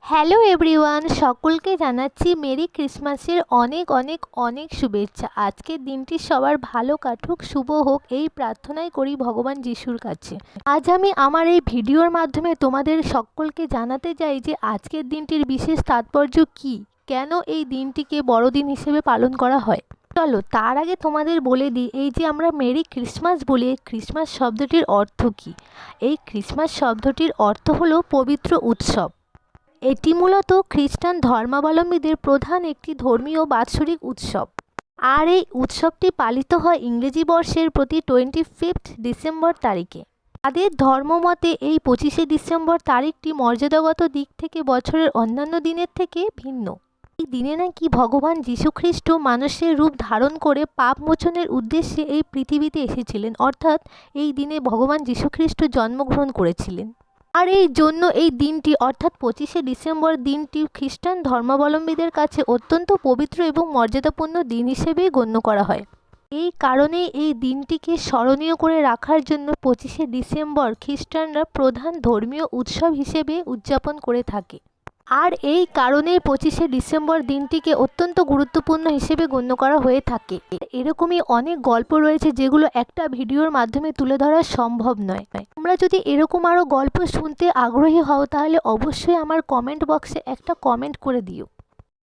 Hello everyone, সকলকে জানাচ্ছি Mary ক্রিসমাসের অনেক অনেক অনেক শুভেচ্ছা। আজকের দিনটি সবার ভালো কাটুক, শুভ হোক, এই প্রার্থনাই করি ভগবান যিশুর কাছে। আজ আমি আমার এই ভিডিওর মাধ্যমে তোমাদের সকলকে জানাতে চাই যে আজকের দিনটির বিশেষ তাৎপর্য কী, কেন এই দিনটিকে বড়দিন হিসেবে পালন করা হয়। চলো তার আগে তোমাদের বলে দিই, এই যে আমরা মেরি ক্রিসমাস বলি, এই ক্রিসমাস শব্দটির অর্থ কী। এই ক্রিসমাস শব্দটির অর্থ হলো পবিত্র উৎসব। এটি মূলত খ্রিস্টান ধর্মাবলম্বীদের প্রধান একটি ধর্মীয় বাৎসরিক উৎসব, আর এই উৎসবটি পালিত হয় ইংরেজি বর্ষের প্রতি 25 ডিসেম্বর তারিখে। তাদের ধর্মমতে এই 25শে ডিসেম্বর তারিখটি মর্যাদাগত দিক থেকে বছরের অন্যান্য দিনের থেকে ভিন্ন। এই দিনে নাকি ভগবান যীশুখ্রিস্ট মানুষের রূপ ধারণ করে পাপ মোচনের উদ্দেশ্যে এই পৃথিবীতে এসেছিলেন, অর্থাৎ এই দিনে ভগবান যীশুখ্রিস্ট জন্মগ্রহণ করেছিলেন। আর এই জন্য এই দিনটি অর্থাৎ 25শে ডিসেম্বর দিনটি খ্রিস্টান ধর্মাবলম্বীদের কাছে অত্যন্ত পবিত্র এবং মর্যাদাপূর্ণ দিন হিসেবেই গণ্য করা হয়। এই কারণেই এই দিনটিকে স্মরণীয় করে রাখার জন্য 25শে ডিসেম্বর খ্রিস্টানরা প্রধান ধর্মীয় উৎসব হিসেবে উদযাপন করে থাকে। আর এই কারণেই 25শে ডিসেম্বর দিনটিকে অত্যন্ত গুরুত্বপূর্ণ হিসেবে গণ্য করা হয়ে থাকে। এরকমই অনেক গল্প রয়েছে যেগুলো একটা ভিডিওর মাধ্যমে তুলে ধরা সম্ভব নয়। তোমরা যদি এরকম আরও গল্প শুনতে আগ্রহী হও তাহলে অবশ্যই আমার কমেন্ট বক্সে একটা কমেন্ট করে দিও,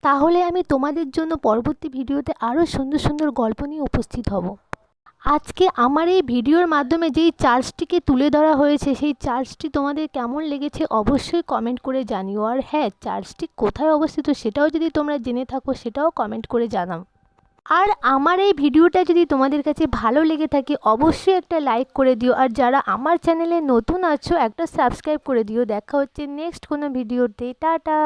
তাহলে আমি তোমাদের জন্য পরবর্তী ভিডিওতে আরও সুন্দর সুন্দর গল্প নিয়ে উপস্থিত হব। আজকে আমার এই ভিডিওর মাধ্যমে যেই চার্চটিকে তুলে ধরা হয়েছে সেই চার্চটি তোমাদের কেমন লেগেছে অবশ্যই কমেন্ট করে জানিও। আর হ্যাঁ, চার্চটি কোথায় অবস্থিত সেটাও যদি তোমরা জেনে থাকো সেটাও কমেন্ট করে জানাও। আর আমার এই ভিডিওটা যদি তোমাদের কাছে ভালো লেগে থাকে অবশ্যই একটা লাইক করে দিও, আর যারা আমার চ্যানেলে নতুন আছো একটা সাবস্ক্রাইব করে দিও। দেখা হচ্ছে নেক্সট কোনো ভিডিওতে। টাটা।